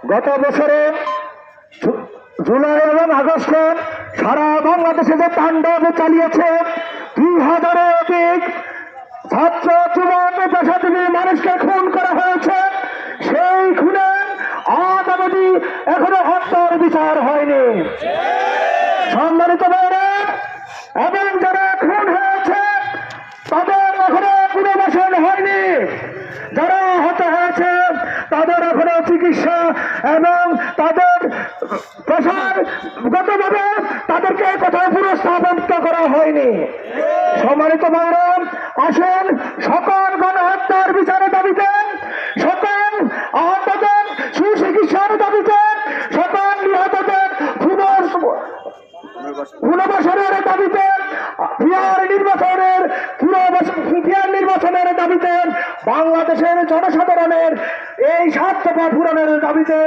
গত বছরে জুলাই এবং আগস্টে সারা বাংলাদেশে যে তাণ্ডব চালিয়েছে, 2000-এর অধিক ছাত্র যুবক পেশাজীবী মানুষকে খুন করা হয়েছে। সেই খুনে আজ অবধি এখনো হত্যার বিচার হয়নি। সম্মানিত ভাইরা, এবং যারা খুন হয়েছে তাদের এখনো পুনর্বাসন হয়নি। যারা আহত হয়েছে তাদের এখনো চিকিৎসা এবং তাদের পেশাগতভাবে তাদেরকে কোথাও পুনঃস্থাপন করা হয়নি। সম্মানিত ভাইরা, আসুন সকল গণহত্যার বিচারের দাবিতে, সকল আহতদের সুচিকিৎসার দাবিতে, সকল নিহতদের পুনর্বাসনের দাবিতে, পিয়ার নির্বাচনের দাবিতে, বাংলাদেশের জনসাধারণের এই স্বার্থ পূরণের দাবিতে